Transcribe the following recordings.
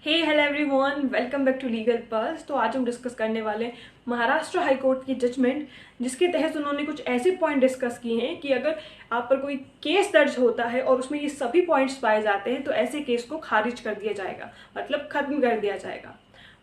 Hey hello everyone, welcome back to legal pulse. तो आज हम डिस्कस करने वाले हैं महाराष्ट्र हाई कोर्ट की जजमेंट, जिसके तहत उन्होंने कुछ ऐसे पॉइंट डिस्कस किए हैं कि अगर आप पर कोई केस दर्ज होता है और उसमें ये सभी पॉइंट्स पाए जाते हैं तो ऐसे केस को खारिज कर दिया जाएगा, मतलब खत्म कर दिया जाएगा।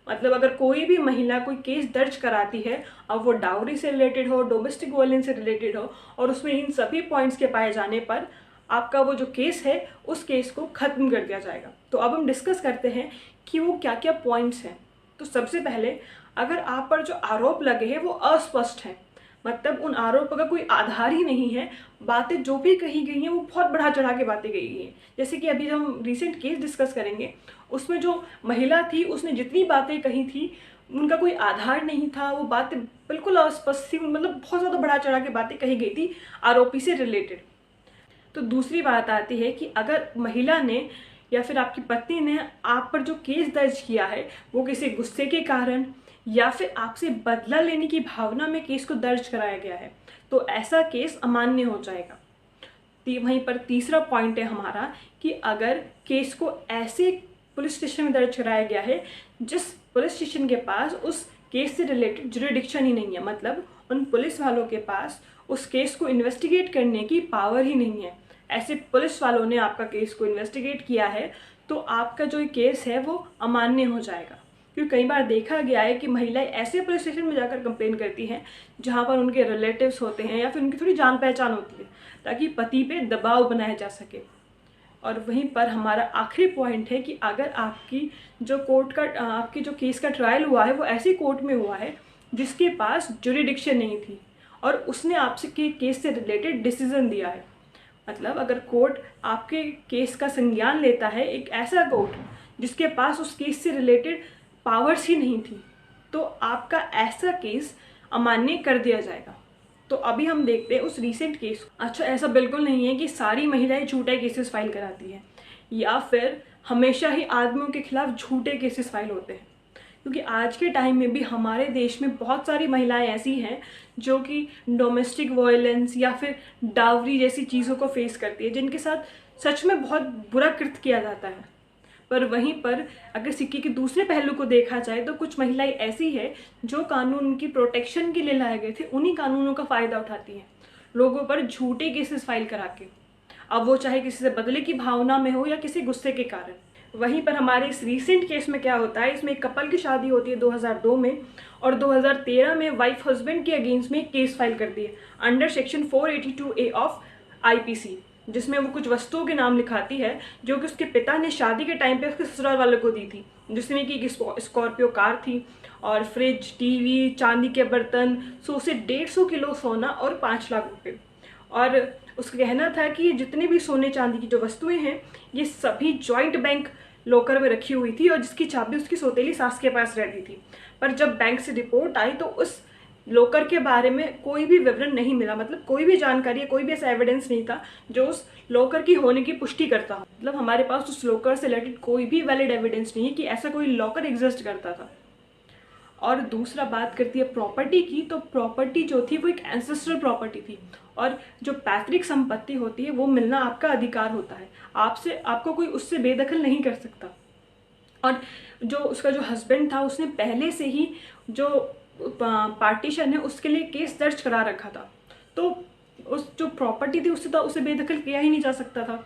मतलब अगर कोई भी महिला कोई केस दर्ज कराती है, अब वो डाउरी से रिलेटेड हो, डोमेस्टिक वायलेंस से रिलेटेड हो, और उसमें इन सभी पॉइंट्स के पाए जाने पर आपका वो जो केस है उस केस को खत्म कर दिया जाएगा। तो अब हम डिस्कस करते हैं कि वो क्या क्या पॉइंट्स हैं। तो सबसे पहले, अगर आप पर जो आरोप लगे हैं वो अस्पष्ट हैं, मतलब उन आरोपों का कोई आधार ही नहीं है, बातें जो भी कही गई हैं वो बहुत बढ़ा चढ़ा के बातें कही गई हैं। जैसे कि अभी हम रिसेंट केस डिस्कस करेंगे, उसमें जो महिला थी उसने जितनी बातें कही थी उनका कोई आधार नहीं था, वो बातें बिल्कुल अस्पष्ट थी, मतलब बहुत ज़्यादा बढ़ा चढ़ा के बातें कही गई थी आरोपी से रिलेटेड। तो दूसरी बात आती है कि अगर महिला ने या फिर आपकी पत्नी ने आप पर जो केस दर्ज किया है वो किसी गुस्से के कारण या फिर आपसे बदला लेने की भावना में केस को दर्ज कराया गया है, तो ऐसा केस अमान्य हो जाएगा। वहीं पर तीसरा पॉइंट है हमारा कि अगर केस को ऐसे पुलिस स्टेशन में दर्ज कराया गया है जिस पुलिस स्टेशन के पास उस केस से रिलेटेड जुरिडिक्शन ही नहीं है, मतलब उन पुलिस वालों के पास उस केस को इन्वेस्टिगेट करने की पावर ही नहीं है, ऐसे पुलिस वालों ने आपका केस को इन्वेस्टिगेट किया है, तो आपका जो केस है वो अमान्य हो जाएगा। क्योंकि कई बार देखा गया है कि महिलाएं ऐसे पुलिस स्टेशन में जाकर कंप्लेन करती हैं जहां पर उनके रिलेटिव्स होते हैं या फिर उनकी थोड़ी जान पहचान होती है, ताकि पति पे दबाव बनाया जा सके। और वहीं पर हमारा आखिरी पॉइंट है कि अगर आपकी जो आपकी जो केस का ट्रायल हुआ है वो ऐसी कोर्ट में हुआ है जिसके पास जुरिडिक्शन नहीं थी और उसने आपसे के केस से रिलेटेड डिसीजन दिया है, मतलब अगर कोर्ट आपके केस का संज्ञान लेता है, एक ऐसा कोर्ट जिसके पास उस केस से रिलेटेड पावर्स ही नहीं थी, तो आपका ऐसा केस अमान्य कर दिया जाएगा। तो अभी हम देखते हैं उस रीसेंट केस को। अच्छा, ऐसा बिल्कुल नहीं है कि सारी महिलाएं झूठे केसेस फाइल कराती हैं या फिर हमेशा ही आदमियों के खिलाफ झूठे केसेस फाइल होते हैं, क्योंकि आज के टाइम में भी हमारे देश में बहुत सारी महिलाएं ऐसी हैं जो कि डोमेस्टिक वायलेंस या फिर डावरी जैसी चीज़ों को फेस करती है, जिनके साथ सच में बहुत बुरा कृत्य किया जाता है। पर वहीं पर अगर सिक्के के दूसरे पहलू को देखा जाए तो कुछ महिलाएं ऐसी है जो कानून उनकी प्रोटेक्शन के लिए लाए गए थे उन्हीं कानूनों का फ़ायदा उठाती हैं, लोगों पर झूठे केसेस फाइल करा के, अब वो चाहे किसी से बदले की भावना में हो या किसी गुस्से के कारण। वहीं पर हमारे इस रीसेंट केस में क्या होता है, इसमें एक कपल की शादी होती है 2002 में, और 2013 में वाइफ हस्बैंड के अगेंस्ट में केस फाइल कर दिए under section 482A of IPC, जिसमें वो कुछ वस्तुओं के नाम लिखाती है जो कि उसके पिता ने शादी के टाइम पे उसके ससुराल वालों को दी थी, जिसमें कि एक स्कॉर्पियो कार थी और फ्रिज, टीवी, चांदी के बर्तन, 100 से 150 किलो सोना और 5 लाख रुपए। और उसका कहना था कि जितने भी सोने चांदी की जो वस्तुएं हैं ये सभी जॉइंट बैंक लॉकर में रखी हुई थी और जिसकी चाबी उसकी सौतेली सास के पास रहती थी। पर जब बैंक से रिपोर्ट आई तो उस लॉकर के बारे में कोई भी विवरण नहीं मिला, मतलब कोई भी जानकारी या कोई भी ऐसा एविडेंस नहीं था जो उस लॉकर की होने की पुष्टि करता हो। मतलब हमारे पास उस लॉकर से रिलेटेड कोई भी वैलिड एविडेंस नहीं है कि ऐसा कोई लॉकर एग्जिस्ट करता था। और दूसरा बात करती है प्रॉपर्टी की, तो प्रॉपर्टी जो थी वो एक एंसेस्ट्रल प्रॉपर्टी थी और जो पैतृक संपत्ति होती है वो मिलना आपका अधिकार होता है, आपको कोई उससे बेदखल नहीं कर सकता। और जो उसका जो हस्बैंड था उसने पहले से ही जो पार्टीशन है उसके लिए केस दर्ज करा रखा था, तो उस जो प्रॉपर्टी थी उससे तो उसे बेदखल किया ही नहीं जा सकता था।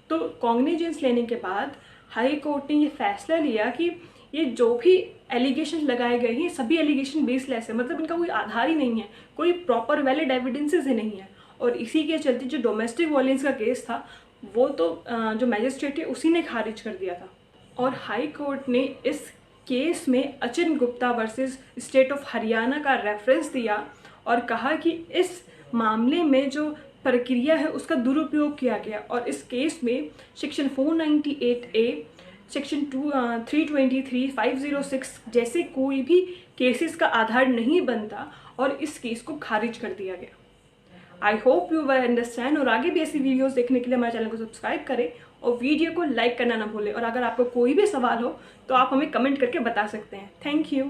तो कॉग्निजेंस लेने के बाद हाई कोर्ट ने ये फैसला लिया कि ये जो भी एलिगेशन लगाए गए हैं सभी एलिगेशन बेसलेस है, मतलब इनका कोई आधार ही नहीं है, कोई प्रॉपर वैलिड एविडेंसेस ही नहीं है। और इसी के चलते जो डोमेस्टिक वायलेंस का केस था वो तो जो मैजिस्ट्रेट है उसी ने खारिज कर दिया था। और हाई कोर्ट ने इस केस में Achin Gupta versus state of Haryana का रेफरेंस दिया और कहा कि इस मामले में जो प्रक्रिया है उसका दुरुपयोग किया गया और इस केस में सेक्शन 498A, सेक्शन 323, 506 जैसे कोई भी केसेस का आधार नहीं बनता और इस केस को खारिज कर दिया गया। I hope you will understand, और आगे भी ऐसी वीडियोस देखने के लिए हमारे चैनल को सब्सक्राइब करें और वीडियो को लाइक करना ना भूलें। और अगर आपको कोई भी सवाल हो तो आप हमें कमेंट करके बता सकते हैं। Thank you.